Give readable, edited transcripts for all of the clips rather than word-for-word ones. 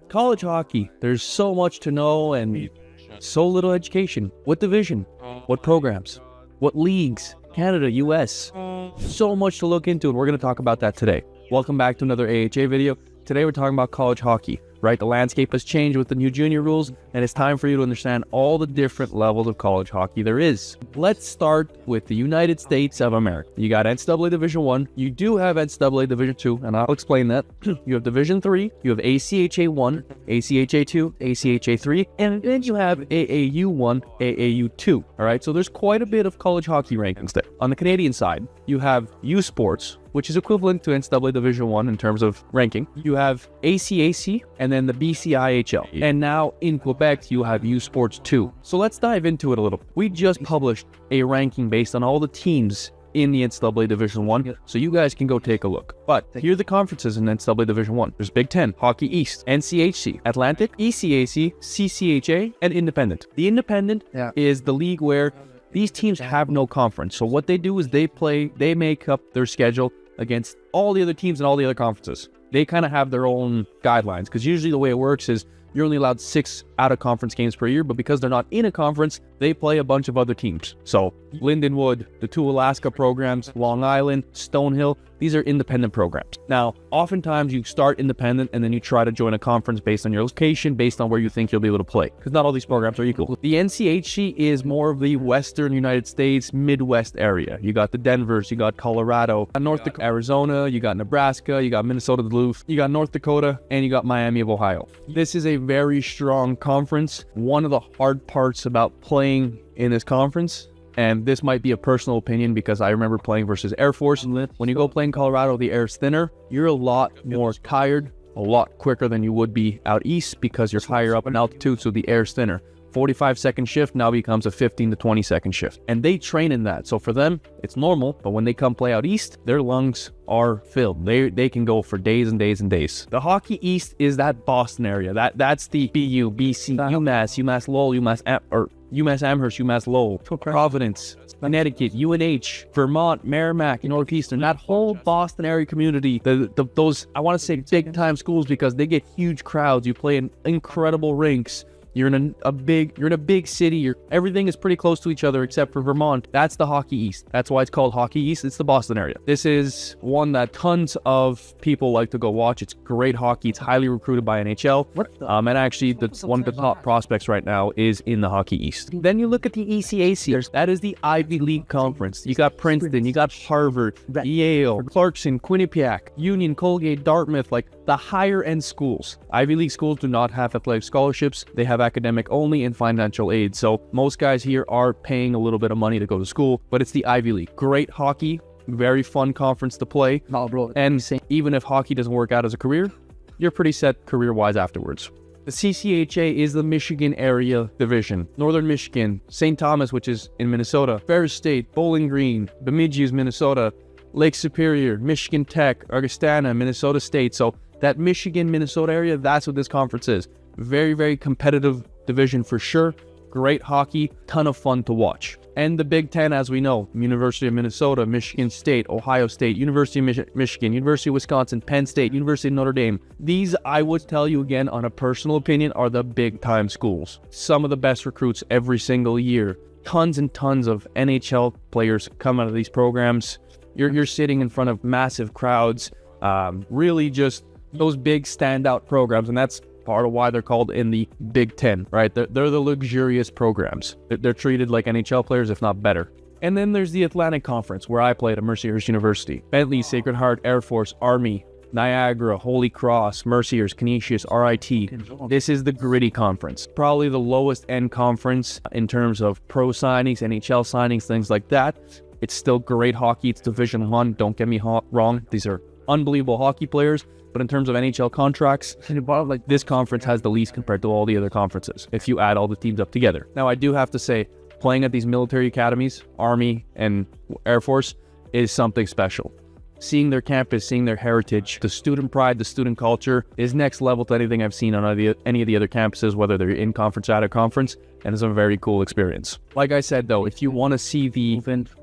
College hockey, there's so much to know and so little education. What division? What programs? What leagues? Canada, US. So much to look into, and we're going to talk about that today. Welcome back to another AHA video. Today we're talking about college hockey, right? The landscape has changed with the new junior rules, and it's time for you to understand all the different levels of college hockey there is. Let's start with the United States of America. You got NCAA Division I. You do have NCAA Division II, and I'll explain that. You have Division III. You have ACHA 1, ACHA 2, ACHA 3, and then you have AAU 1, AAU 2. All right, so there's quite a bit of college hockey rankings there. On the Canadian side, you have USPORTS, which is equivalent to NCAA Division I in terms of ranking. You have ACAC, and then the BCIHL. And now in Quebec, you have USPORTS 2. So let's dive into it a little. We just published a ranking based on all the teams in the NCAA Division I, so you guys can go take a look. But here are the conferences in NCAA Division I. There's Big Ten, Hockey East, NCHC, Atlantic, ECAC, CCHA, and Independent. The Independent is the league where these teams have no conference. So what they do is they make up their schedule against all the other teams in all the other conferences. They kind of have their own guidelines, because usually the way it works is you're only allowed 6 out-of-conference games per year, but because they're not in a conference, they play a bunch of other teams. So Lindenwood, the 2 Alaska programs, Long Island, Stonehill, these are independent programs. Now, oftentimes you start independent and then you try to join a conference based on your location, based on where you think you'll be able to play, because not all these programs are equal. The NCHC is more of the Western United States, Midwest area. You got the Denvers, you got Colorado, North Dakota, Arizona, you got Nebraska, you got Minnesota Duluth, you got North Dakota, and you got Miami of Ohio. This is a very strong conference. One of the hard parts about playing in this conference, and this might be a personal opinion because I remember playing versus Air Force. When you go play in Colorado, the air's thinner. You're a lot more tired, a lot quicker than you would be out east because you're higher up in altitude, so the air's thinner. 45-second shift now becomes a 15 to 20-second shift. And they train in that. So for them, it's normal. But when they come play out east, their lungs are filled. They can go for days and days and days. The Hockey East is that Boston area. That's the BU, BC, UMass Lowell, UMass Amherst, UMass Lowell, Providence, Connecticut, UNH, Vermont, Merrimack, Northeastern, that whole Boston area community, those, I want to say big time schools because they get huge crowds. You play in incredible rinks. You're in a big city. Everything is pretty close to each other except for Vermont. That's the Hockey East. That's why it's called Hockey East. It's the Boston area. This is one that tons of people like to go watch. It's great hockey. It's highly recruited by NHL. And actually, one of the top prospects right now is in the Hockey East. Then you look at the ECAC. That is the Ivy League Conference. You got Princeton, you got Harvard, Yale, Clarkson, Quinnipiac, Union, Colgate, Dartmouth, like the higher end schools. Ivy League schools do not have athletic scholarships. They have academic only and financial aid. So most guys here are paying a little bit of money to go to school, but it's the Ivy League. Great hockey, very fun conference to play. And even if hockey doesn't work out as a career, you're pretty set career-wise afterwards. The CCHA is the Michigan area division. Northern Michigan, St. Thomas, which is in Minnesota, Ferris State, Bowling Green, Bemidji is Minnesota, Lake Superior, Michigan Tech, Augustana, Minnesota State. So that Michigan-Minnesota area, that's what this conference is. Very, very competitive division for sure. Great hockey, ton of fun to watch. And the Big Ten, as we know, University of Minnesota, Michigan State, Ohio State, University of Michigan, University of Wisconsin, Penn State, University of Notre Dame. These, I would tell you again, on a personal opinion, are the big time schools. Some of the best recruits every single year. Tons and tons of NHL players come out of these programs. You're sitting in front of massive crowds. Really just those big standout programs, and that's part of why they're called in the Big Ten, right? They're the luxurious programs. They're treated like NHL players, if not better. And then there's the Atlantic Conference, where I played at Mercyhurst University. Bentley, Sacred Heart, Air Force, Army, Niagara, Holy Cross, Mercyhurst, Canisius, RIT. This is the gritty conference. Probably the lowest end conference in terms of pro signings, NHL signings, things like that. It's still great hockey. It's Division I. Don't get me wrong. These are unbelievable hockey players. But in terms of NHL contracts, this conference has the least compared to all the other conferences, if you add all the teams up together. Now, I do have to say, playing at these military academies, Army and Air Force, is something special. Seeing their campus, seeing their heritage, the student pride, the student culture is next level to anything I've seen on any of the other campuses, whether they're in conference or out of conference, and it's a very cool experience. Like I said, though, if you want to see the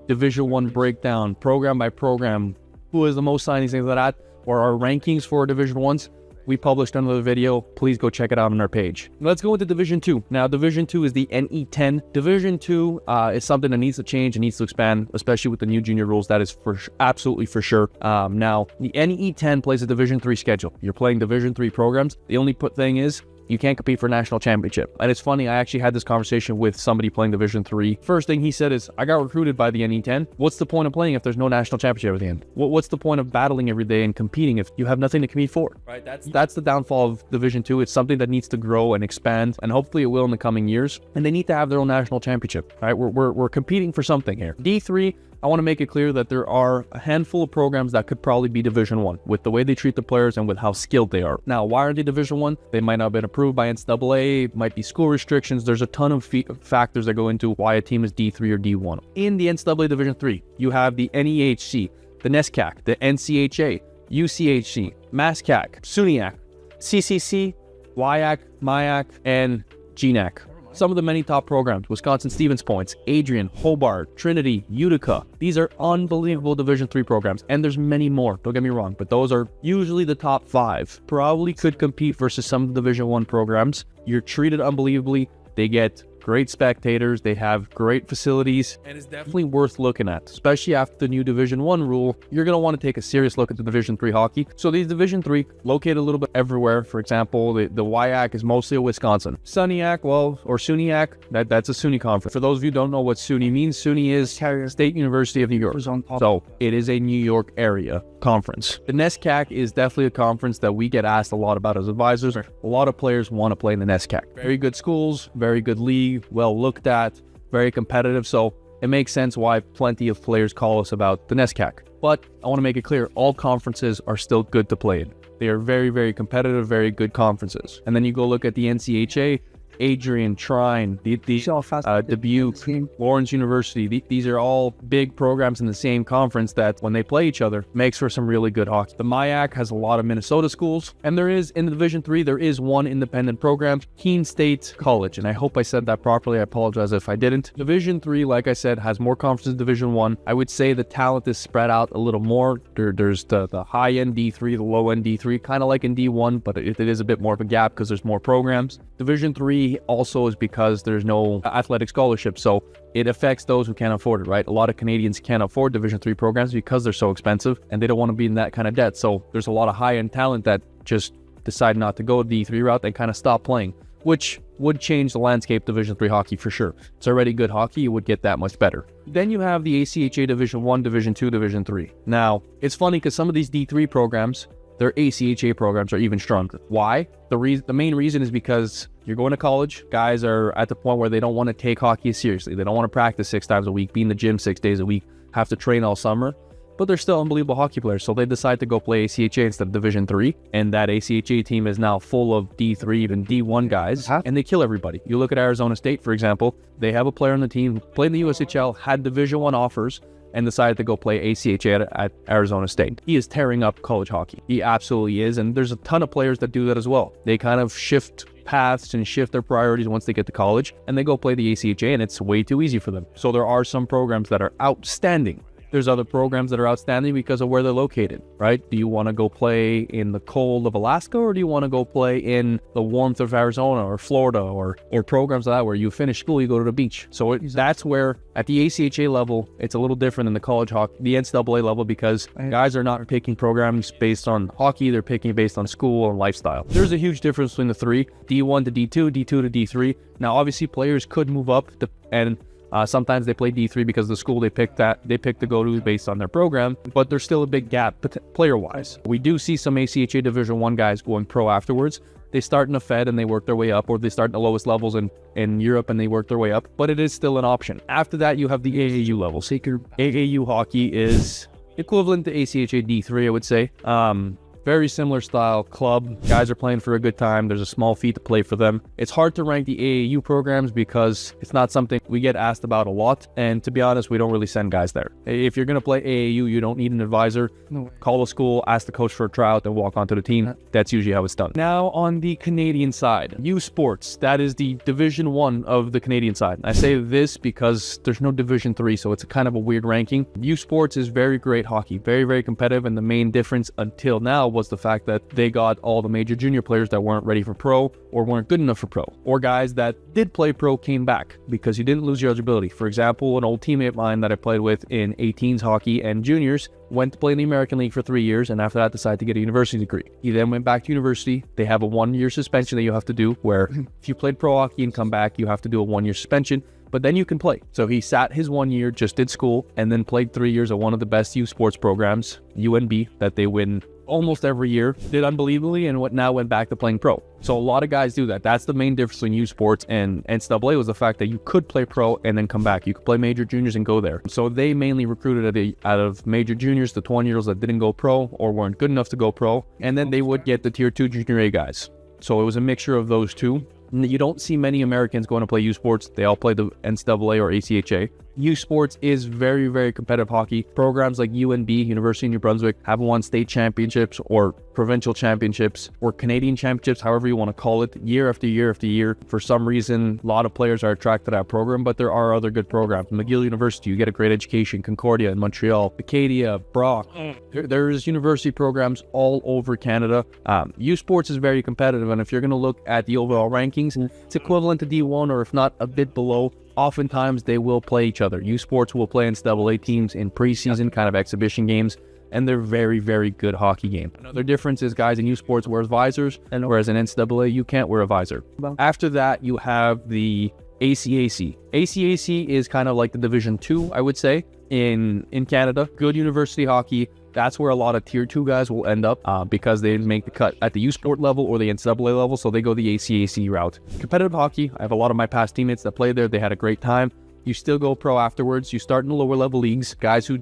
Division I breakdown, program by program, who has the most signings, things like that, or our rankings for Division I's, we published another video. Please go check it out on our page. Let's go into Division 2. Now, Division 2 is the NE10. Division 2 is something that needs to change and needs to expand, especially with the new junior rules. That is absolutely for sure. Now, the NE10 plays a Division 3 schedule. You're playing Division 3 programs. The only thing is, you can't compete for a national championship. And it's funny, I actually had this conversation with somebody playing Division 3. First thing he said is, I got recruited by the NE10. What's the point of playing if there's no national championship at the end? What's the point of battling every day and competing if you have nothing to compete for? Right? That's the downfall of Division 2. It's something that needs to grow and expand, and hopefully it will in the coming years. And they need to have their own national championship, right? We're competing for something here. D3, I want to make it clear that there are a handful of programs that could probably be Division 1 with the way they treat the players and with how skilled they are. Now, why aren't they Division 1? They might not have been approved by NCAA, might be school restrictions. There's a ton of factors that go into why a team is D3 or D1. In the NCAA Division 3, you have the NEHC, the NESCAC, the NCHA, UCHC, MASCAC, SUNYAC, CCC, WIAC, MIAC, and GNAC. Some of the many top programs: Wisconsin Stevens Points, Adrian, Hobart, Trinity, Utica. These are unbelievable Division 3 programs, and there's many more, don't get me wrong, but those are usually the top 5. Probably could compete versus some of the Division 1 programs. You're treated unbelievably. They get great spectators, they have great facilities, and it's definitely worth looking at, especially after the new Division 1 rule. You're going to want to take a serious look at the Division 3 hockey. So these Division 3 located a little bit everywhere. For example, the WIAC is mostly a Wisconsin. SUNYAC, well, or SUNYAC, that's a SUNY conference. For those of you who don't know what SUNY means, SUNY is State University of New York. So it is a New York area conference. The NESCAC is definitely a conference that we get asked a lot about as advisors. A lot of players want to play in the NESCAC. Very good schools, very good league, well looked at, very competitive, so it makes sense why plenty of players call us about the NESCAC. But I want to make it clear, all conferences are still good to play in. They are very, very competitive, very good conferences. And then you go look at the NCHA, Adrian, Trine, Dubuque, Lawrence University. These are all big programs in the same conference that when they play each other makes for some really good hockey. The MIAC has a lot of Minnesota schools, and there is, in the Division 3, there is one independent program, Keene State College, and I hope I said that properly. I apologize if I didn't. Division 3, like I said, has more conferences than Division 1. I would say the talent is spread out a little more. There's the high-end D3, the low-end D3, kind of like in D1, but it is a bit more of a gap because there's more programs. Division 3 also is because there's no athletic scholarship, so it affects those who can't afford it, right? A lot of Canadians can't afford Division 3 programs because they're so expensive and they don't want to be in that kind of debt. So there's a lot of high-end talent that just decide not to go the D3 route. They kind of stop playing, which would change the landscape Division 3 hockey for sure. It's already good hockey, you would get that much better. Then you have the ACHA Division 1, Division 2, Division 3. Now, it's funny because some of these D3 programs, their ACHA programs are even stronger. Why? The main reason is because you're going to college. Guys are at the point where they don't want to take hockey seriously. They don't want to practice 6 times a week, be in the gym 6 days a week, have to train all summer, but they're still unbelievable hockey players. So they decide to go play ACHA instead of Division 3. And that ACHA team is now full of D3, even D1 guys, and they kill everybody. You look at Arizona State, for example, they have a player on the team, played in the USHL, had Division 1 offers, and decided to go play ACHA at Arizona State. He is tearing up college hockey. He absolutely is, and there's a ton of players that do that as well. They kind of shift paths and shift their priorities once they get to college, and they go play the ACHA, and it's way too easy for them. So there are some programs that are outstanding. There's other programs that are outstanding because of where they're located, right? Do you want to go play in the cold of Alaska, or do you want to go play in the warmth of Arizona or Florida, or programs like that where you finish school, you go to the beach? So that's where at the ACHA level, it's a little different than the college hockey, the NCAA level, because guys are not picking programs based on hockey, they're picking based on school and lifestyle. There's a huge difference between the three, D1 to D2, D2 to D3. Now, obviously players could move up and sometimes they play D3 because the school they picked to go to based on their program, but there's still a big gap player-wise. We do see some ACHA Division 1 guys going pro afterwards. They start in the Fed and they work their way up, or they start in the lowest levels in Europe and they work their way up, but it is still an option. After that, you have the AAU level. AAU hockey is equivalent to ACHA D3, I would say. Very similar style club. Guys are playing for a good time. There's a small fee to play for them. It's hard to rank the AAU programs because it's not something we get asked about a lot. And to be honest, we don't really send guys there. If you're going to play AAU, you don't need an advisor. Call a school, ask the coach for a tryout, then walk onto the team. That's usually how it's done. Now on the Canadian side, USPORTS, that is the Division 1 of the Canadian side. I say this because there's no Division 3, so it's a kind of a weird ranking. USPORTS is very great hockey, very, very competitive, and the main difference until now was the fact that they got all the major junior players that weren't ready for pro or weren't good enough for pro, or guys that did play pro came back because you didn't lose your eligibility. For example, an old teammate of mine that I played with in 18s hockey and juniors went to play in the American League for 3 years, and after that decided to get a university degree. He then went back to university. They have a 1-year suspension that you have to do, where if you played pro hockey and come back, you have to do a 1-year suspension, but then you can play. So he sat his 1 year, just did school, and then played 3 years at one of the best youth sports programs, UNB, that they win almost every year, did unbelievably, and now went back to playing pro. So a lot of guys do that. That's the main difference between youth sports and NCAA, was the fact that you could play pro and then come back. You could play major juniors and go there. So they mainly recruited out of major juniors, the 20-year-olds that didn't go pro or weren't good enough to go pro, and then they would get the tier 2 junior A guys. So it was a mixture of those two. You don't see many Americans going to play youth sports. They all play the NCAA or ACHA. Youth sports is very, very competitive hockey. Programs like UNB, University of New Brunswick, have won state championships or provincial championships or Canadian championships, however you want to call it, year after year after year. For some reason, a lot of players are attracted to that program, but there are other good programs. McGill University, you get a great education. Concordia in Montreal, Acadia, Brock. There's university programs all over Canada. Youth sports is very competitive, and if you're going to look at the overall rankings, it's equivalent to D1 or if not a bit below. Oftentimes they will play each other. Youth sports will play NCAA teams in preseason kind of exhibition games, and they're very, very good hockey game. Another difference is guys in youth sports wear visors, and whereas in NCAA you can't wear a visor. After that, you have the ACAC. ACAC is kind of like the Division 2, I would say, in Canada. Good university hockey. That's where a lot of tier 2 guys will end up because they didn't make the cut at the U Sport level or the NCAA level, so they go the ACAC route. Competitive hockey, I have a lot of my past teammates that played there. They had a great time. You still go pro afterwards. You start in the lower level leagues. Guys who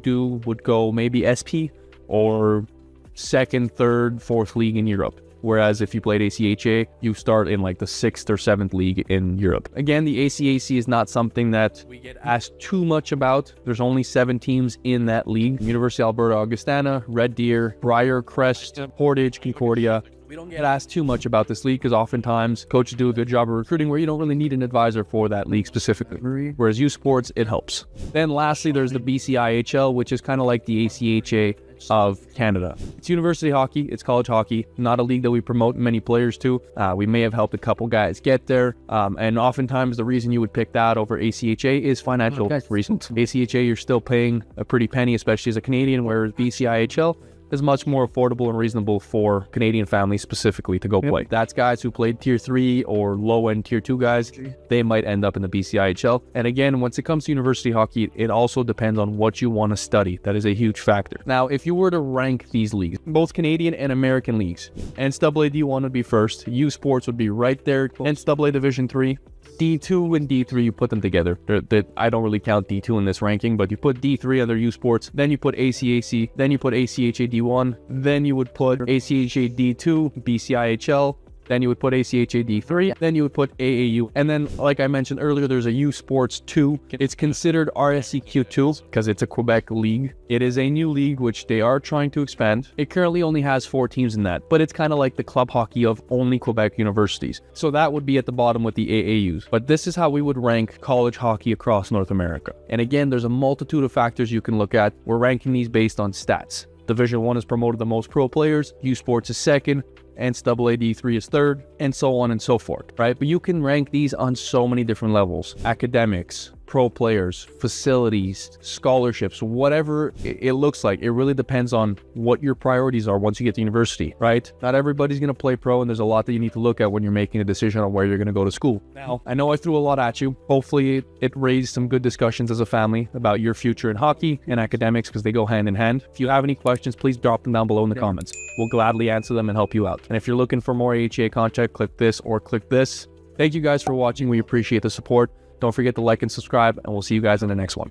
would go maybe SP or 2nd, 3rd, 4th league in Europe. Whereas if you played ACHA, you start in like the 6th or 7th league in Europe. Again, the ACAC is not something that we get asked too much about. There's only 7 teams in that league. University of Alberta, Augustana, Red Deer, Briarcrest, Portage, Concordia. We don't get asked too much about this league because oftentimes coaches do a good job of recruiting where you don't really need an advisor for that league specifically. Whereas youth sports, it helps. Then lastly, there's the BCIHL, which is kind of like the ACHA of Canada. It's university hockey, it's college hockey, not a league that we promote many players to. We may have helped a couple guys get there, and oftentimes the reason you would pick that over ACHA is financial reasons. ACHA, you're still paying a pretty penny, especially as a Canadian, whereas BCIHL is much more affordable and reasonable for Canadian families specifically to go play. That's guys who played tier 3 or low-end tier 2 guys. They might end up in the BCIHL. And again, once it comes to university hockey, it also depends on what you want to study. That is a huge factor. Now, if you were to rank these leagues, both Canadian and American leagues, NCAA D1 would be first, U Sports would be right there, NCAA Division 3, D2 and D3, you put them together. I don't really count D2 in this ranking, but you put D3 under U Sports, then you put ACAC, then you put ACHA D1, then you would put ACHA D2, BCIHL, then you would put ACHA D3, then you would put AAU. And then, like I mentioned earlier, there's a U Sports 2. It's considered 𝗟𝑠ce Q2 because it's a Quebec league. It is a new league, which they are trying to expand. It currently only has 4 teams in that, but it's kind of like the club hockey of only Quebec universities. So that would be at the bottom with the AAUs. But this is how we would rank college hockey across North America. And again, there's a multitude of factors you can look at. We're ranking these based on stats. Division 1 has promoted the most pro players, U Sports is 2nd, NCAA D3 is 3rd, and so on and so forth, right? But you can rank these on so many different levels. Academics, pro players, facilities, scholarships, whatever it looks like. It really depends on what your priorities are once you get to university, right? Not everybody's going to play pro, and there's a lot that you need to look at when you're making a decision on where you're going to go to school. Now, I know I threw a lot at you. Hopefully, it raised some good discussions as a family about your future in hockey and academics because they go hand in hand. If you have any questions, please drop them down below in the comments. We'll gladly answer them and help you out. And if you're looking for more AHA content, click this or click this. Thank you guys for watching. We appreciate the support. Don't forget to like and subscribe, and we'll see you guys in the next one.